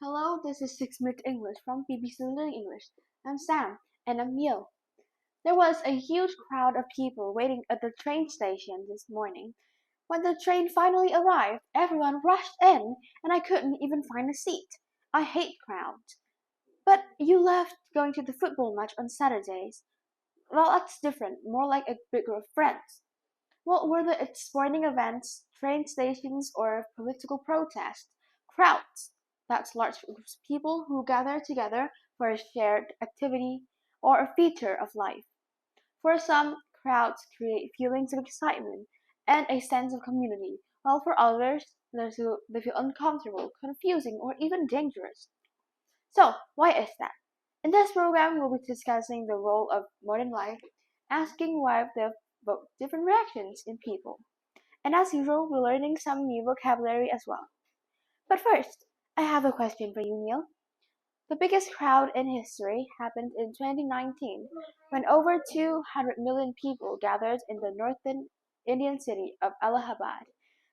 Hello, this is 6 Minute English from BBC Learning English. I'm Sam, and I'm Neil. There was a huge crowd of people waiting at the train station this morning. When the train finally arrived, everyone rushed in, and I couldn't even find a seat. I hate crowds. But you left going to the football match on Saturdays. Well, that's different, more like a big group of friends. What were the sporting events, train stations, or political protests? Crowds. That's large groups of people who gather together for a shared activity or a feature of life. For some, crowds create feelings of excitement and a sense of community, while for others, they feel uncomfortable, confusing, or even dangerous. So, why is that? In this program, we'll be discussing the role of modern life, asking why they evoke different reactions in people. And as usual, we're learning some new vocabulary as well. But first, I have a question for you, Neil. The biggest crowd in history happened in 2019 when over 200 million people gathered in the northern Indian city of Allahabad.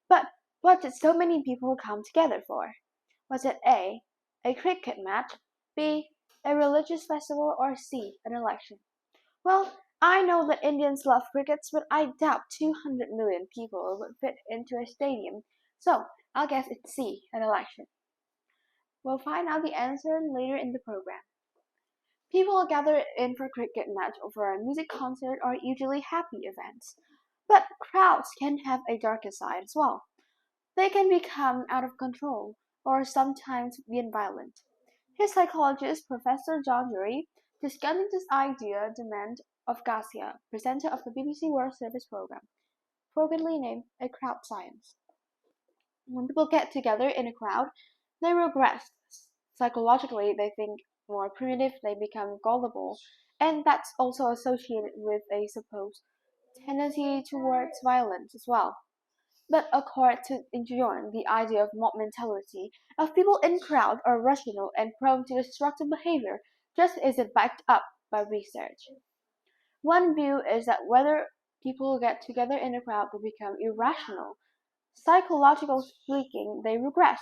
But what did so many people come together for? Was it A cricket match, B, a religious festival, or C, an election? Well, I know that Indians love crickets, but I doubt 200 million people would fit into a stadium, so I'll guess it's C, an election. We'll find out the answer later in the program. People gather in for a cricket match or for a music concert are usually happy events. But crowds can have a darker side as well. They can become out of control or sometimes be violent. His psychologist, Professor John Jury, discussing this idea demand of Garcia, presenter of the BBC World Service program, appropriately named A Crowd Science. When people get together in a crowd, they regress. Psychologically, they think more primitive, they become gullible, and that's also associated with a supposed tendency towards violence as well. But according to Injuyon, the idea of mob mentality of people in crowd are rational and prone to destructive behavior just isn't backed up by research. One view is that whether people get together in a crowd, they become irrational. Psychological speaking, they regress.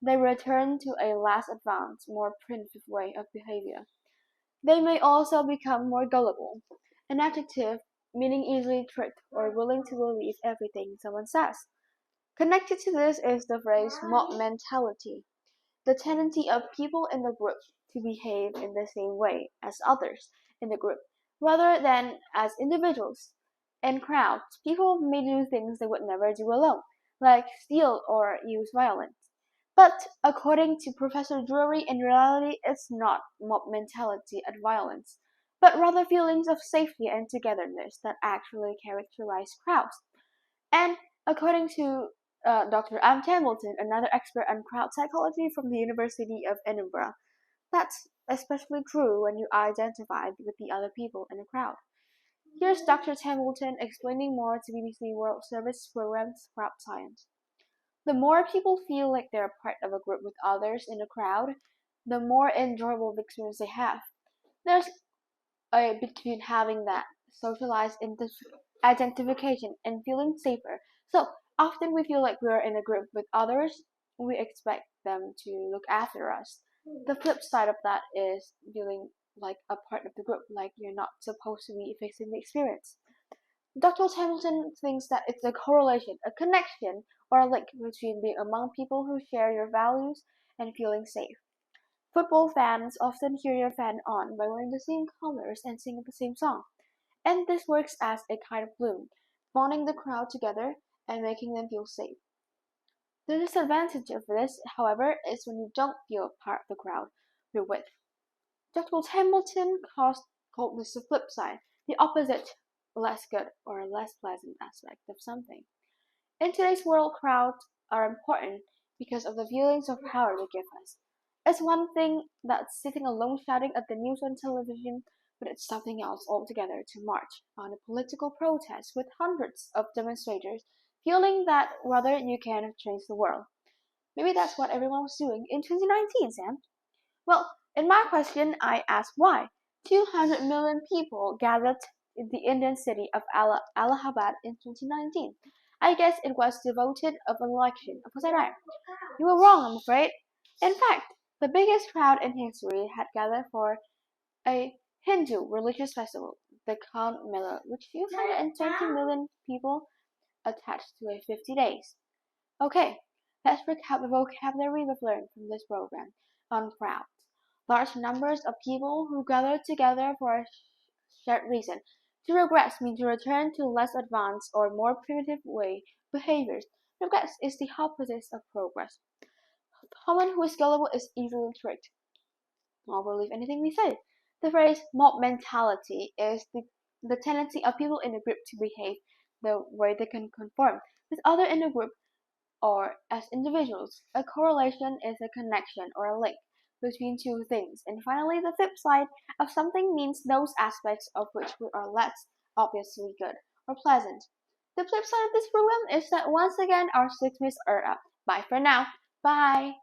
They return to a less advanced, more primitive way of behavior. They may also become more gullible, an adjective meaning easily tricked or willing to believe everything someone says. Connected to this is the phrase mob mentality, the tendency of people in the group to behave in the same way as others in the group, rather than as individuals. In crowds, people may do things they would never do alone, like steal or use violence. But according to Professor Drury, in reality it's not mob mentality and violence, but rather feelings of safety and togetherness that actually characterize crowds. And according to Dr. Anne Templeton, another expert on crowd psychology from the University of Edinburgh, that's especially true when you identify with the other people in a crowd. Here's Dr. Templeton explaining more to BBC World Service program's Crowd Science. The more people feel like they're part of a group with others in a crowd, the more enjoyable experience they have. There's a between having that socialized identification and feeling safer. So often we feel like we're in a group with others, we expect them to look after us. The flip side of that is feeling like a part of the group, like you're not supposed to be fixing the experience. Dr. Hamilton thinks that it's a correlation, a connection, or a link between being among people who share your values and feeling safe. Football fans often cheer your fan on by wearing the same colors and singing the same song, and this works as a kind of glue, bonding the crowd together and making them feel safe. The disadvantage of this, however, is when you don't feel part of the crowd you're with. Dr. Hamilton called this the flip side, the opposite, less good or less pleasant aspect of something. In today's world, crowds are important because of the feelings of power they give us. It's one thing that's sitting alone shouting at the news on television, but it's something else altogether to march on a political protest with hundreds of demonstrators feeling that rather you can change the world. Maybe that's what everyone was doing in 2019, Sam. Well, in my question, I asked why 200 million people gathered in the Indian city of Allahabad in 2019. I guess it was devoted of an election. Was I right? You were wrong, I'm afraid. In fact, The biggest crowd in history had gathered for a Hindu religious festival, the Kumbh Mela, which feels 120 million people attached to a 50 days. Okay, let's recap the vocabulary we've learned from this program on crowds. Large numbers of people who gather together for a shared reason. To regress means to return to less advanced or more primitive way behaviors. Regress is the opposite of progress. Someone who is gullible is easily tricked. Or believe anything we say. The phrase mob mentality is the tendency of people in a group to behave the way they can conform with others in a group or as individuals. A correlation is a connection or a link between two things. And finally, the flip side of something means those aspects of which we are less obviously good or pleasant. The flip side of this program is that once again our 6 minutes are up. Bye for now. Bye.